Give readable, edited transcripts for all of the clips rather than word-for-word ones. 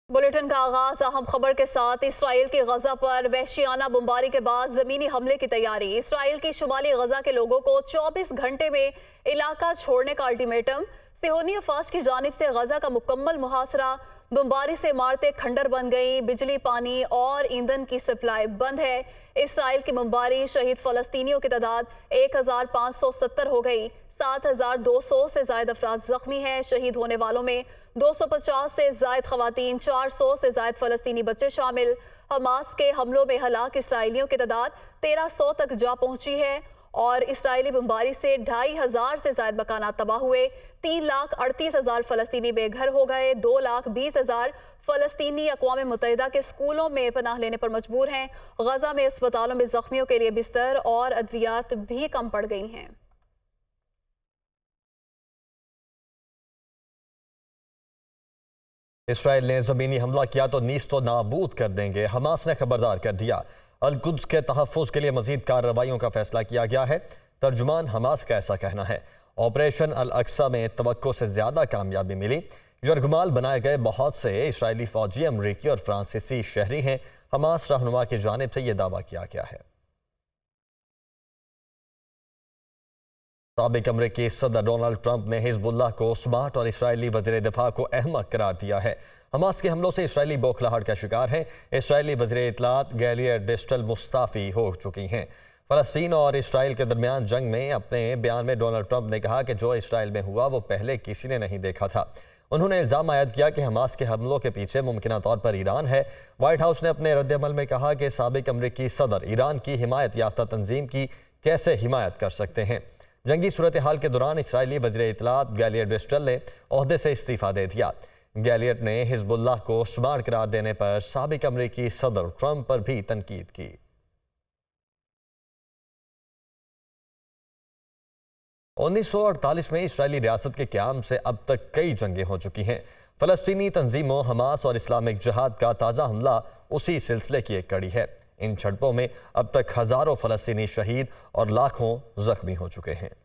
Bulletin का आगाज अहम खबर के साथ। इसराइल की गजा पर वहशियाना बमबारी के बाद जमीनी हमले की तैयारी। इसराइल की शुमाली गजा के लोगों को 24 घंटे में इलाका छोड़ने का अल्टीमेटम। सिहोनी अफवाज की जानिब से गजा का मुकम्मल मुहासरा। बमबारी से इमारतें खंडर बन गई, बिजली, पानी और ईंधन की सप्लाई बंद है। इसराइल की बमबारी शहीद फलस्तीनियों की तादाद 1570 हो गई। 7200 से ज्यादा अफराद जख्मी हैं। शहीद होने वालों में 250 से ज्यादा खवातीन, 400 से ज्यादा फलस्तीनी बच्चे शामिल। हमास के हमलों में हलाक इसराइलियों की तादाद 1300 तक जा पहुंची है और इसराइली बमबारी से 2500 से ज्यादा मकानात तबाह हुए। 3,38,000 फलस्तीनी बेघर हो गए। 2,20,000 फलस्तीनी अक़वाम मुत्तहिदा के स्कूलों में पनाह लेने पर मजबूर हैं। गजा में अस्पतालों में जख्मियों के लिए बिस्तर और अद्वियात भी कम पड़ गई हैं। इसराइल ने ज़मीनी हमला किया तो नीस्तो नाबूद कर देंगे, हमास ने खबरदार कर दिया। अल-कुद्स के तहफ़्फ़ुज़ के लिए मज़ीद कार्रवाइयों का फैसला किया गया है। तर्जुमान हमास का ऐसा कहना है। ऑपरेशन अल-अक्सा में तवक्को से ज़्यादा कामयाबी मिली। यरगमाल बनाए गए बहुत से इसराइली फ़ौजी अमरीकी और फ्रांसीसी शहरी हैं। हमास रहनुमा की जानिब से यह दावा किया गया है। साबिक़ अमरीकी सदर डोनाल्ड ट्रंप ने हिज़्बुल्लाह को स्मार्ट और इसराइली वज़ीर दिफा को अहमक करार दिया है। हमास के हमलों से इसराइली बौखलाहट का शिकार हैं। इसराइली वज़ीर इत्तलात गैलियर डिस्टल मुस्ताफ़ी हो चुकी हैं। फ़लस्तीन और इसराइल के दरमियान जंग में अपने बयान में डोनाल्ड ट्रंप ने कहा कि जो इसराइल में हुआ वो पहले किसी ने नहीं देखा था। उन्होंने इल्ज़ाम आयद किया कि हमास के हमलों के पीछे मुमकिन तौर पर ईरान है। व्हाइट हाउस ने अपने रद्द-ए-अमल में कहा कि साबिक़ अमरीकी सदर ईरान की हिमायत याफ्ता तंजीम की कैसे हिमायत कर सकते हैं। जंगी सूरत हाल के दौरान इसराइली वज़ीर इत्तलात गैलियर डिस्टल ने ओहदे से इस्तीफ़ा दे दिया। गैलियर ने हिज़्बुल्लाह को स्मार्ट करार देने पर साबिक़ अमरीकी सदर ट्रंप पर भी तनकीद की। 1948 में इसराइली रियासत के क़याम से अब तक कई जंगें हो चुकी हैं। फ़लस्तीनी तंजीमों, हमास और इस्लामिक जिहाद का ताज़ा हमला उसी सिलसिले की एक कड़ी है। इन झड़पों में अब तक हज़ारों फ़लस्तीनी शहीद और लाखों ज़ख्मी हो चुके हैं।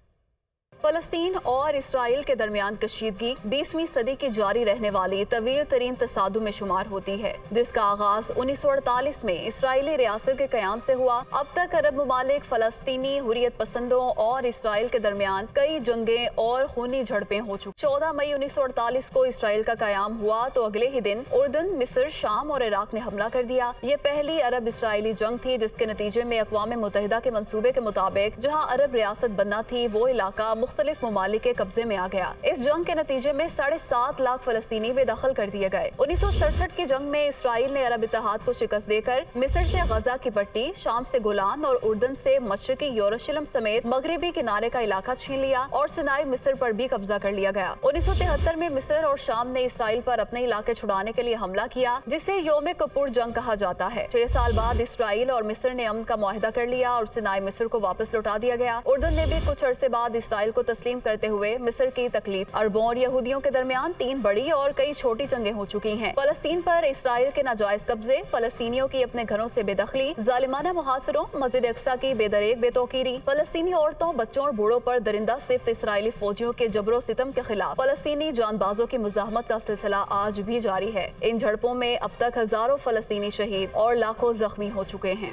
फ़लस्तीन और इसराइल के दरमियान कशीदगी 20वीं सदी की जारी रहने वाली तवील तरीन तसादुम में शुमार होती है, जिसका आगाज 1948 में इसराइली रियासत के क़याम से हुआ। अब तक अरब ममालिक फ़लस्तीनी हुर्रियत पसंदों और इसराइल के दरमियान कई जंगें और खूनी झड़पें हो चुकी। 14 मई 1948 को इसराइल का क़याम हुआ तो अगले ही दिन उर्दन, मिस्र, शाम और इराक ने हमला कर दिया। ये पहली अरब इसराइली जंग थी जिसके नतीजे में अक़वाम मुत्तहिदा के मंसूबे के मुताबिक जहाँ अरब रियासत बनना थी वो इलाका मुख्तलिफ ममालिक के कब्जे में आ गया। इस जंग के नतीजे में 7.5 लाख फलस्तीनी बेदखल कर दिए गए। 1967 की जंग में इसराइल ने अरब इत्तेहाद को शिकस्त देकर मिस्र से गजा की पट्टी, शाम से गोलान और उर्दन से मशरकी यरूशलेम समेत मगरबी किनारे का इलाका छीन लिया और सिनाई मिस्र पर भी कब्जा कर लिया गया। 1973 में मिस्र और शाम ने इसराइल पर अपने इलाके छुड़ाने के लिए हमला किया, जिसे योम कपूर जंग कहा जाता है। 6 साल बाद इसराइल और मिस्र ने अमन का मुआहिदा कर लिया और सिनाई मिस्र को वापस लौटा दिया गया। उर्दन ने भी कुछ अरसे बाद इसराइल को तस्लीम करते हुए मिस्र की तकलीफ। अरबों और यहूदियों के दरमियान 3 बड़ी और कई छोटी जंगें हो चुकी हैं। फलस्तीन पर इसराइल के नाजायज कब्जे, फलस्तीनियों की अपने घरों से बेदखली, जालिमाना मुहासरों, मस्जिद अक्सा की बेदरेक बेतौकीरी, फलस्तीनी औरतों, बच्चों और बूढ़ों पर दरिंदा सिफ्त इसराइली फौजियों के जबरो सितम के खिलाफ फलस्तीनी जानबाजों की मुजाहमत का सिलसिला आज भी जारी है। इन झड़पों में अब तक हजारों फलस्तीनी शहीद और लाखों जख्मी हो चुके हैं।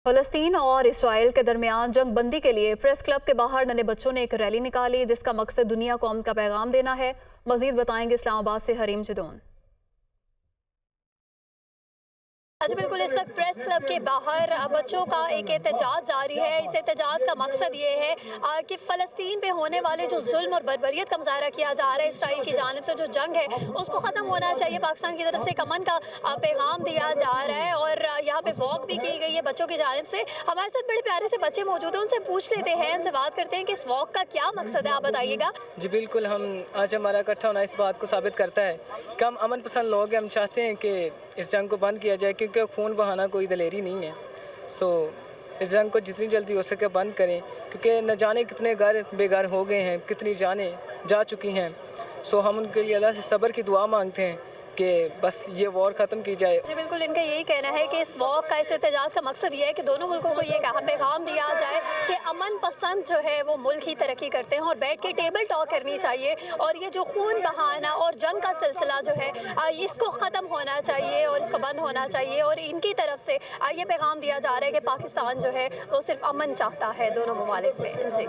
फलस्तीन और इसराइल के दरमियान जंग बंदी के लिए प्रेस क्लब के बाहर नन्हे बच्चों ने एक रैली निकाली, जिसका मकसद दुनिया को अमन का पैगाम देना है। मजीद बताएंगे इस्लामाबाद से हरीम जिदोन। जी बिल्कुल, इस वक्त प्रेस क्लब के बाहर बच्चों का एक एहतजाज जारी है। इस एहतजाज का मकसद ये है कि फ़लस्तीन पे होने वाले जो जुल्म और बर्बरियत का मुज़ाहरा किया जा रहा है इसराइल की जानिब से, जो जंग है उसको ख़त्म होना चाहिए। पाकिस्तान की तरफ से एक अमन का पैगाम दिया जा रहा है और यहाँ पे वॉक भी की गई है बच्चों की जानिब से। हमारे साथ बड़े प्यारे से बच्चे मौजूद हैं, उनसे पूछ लेते हैं, उनसे बात करते हैं कि इस वॉक का क्या मकसद है, आप बताइएगा। जी बिल्कुल, हम आज हमारा इकट्ठा होना इस बात को साबित करता है कि हम अमन पसंद लोग हैं। हम चाहते हैं कि इस जंग को बंद किया जाए, क्योंकि खून बहाना कोई दलेरी नहीं है। इस जंग को जितनी जल्दी हो सके बंद करें, क्योंकि न जाने कितने घर बेघर हो गए हैं, कितनी जानें जा चुकी हैं। हम उनके लिए अल्लाह से सब्र की दुआ मांगते हैं کہ بس یہ وار ختم کی جائے۔ جی بالکل، ان کا یہی کہنا ہے کہ اس واک کا، اس احتجاج کا مقصد یہ ہے کہ دونوں ملکوں کو یہ پیغام دیا جائے کہ امن پسند جو ہے وہ ملک ہی ترقی کرتے ہیں اور بیٹھ کے ٹیبل ٹاک کرنی چاہیے، اور یہ جو خون بہانا اور جنگ کا سلسلہ جو ہے اس کو ختم ہونا چاہیے اور اس کو بند ہونا چاہیے، اور ان کی طرف سے یہ پیغام دیا جا رہا ہے کہ پاکستان جو ہے وہ صرف امن چاہتا ہے دونوں ممالک میں۔ جی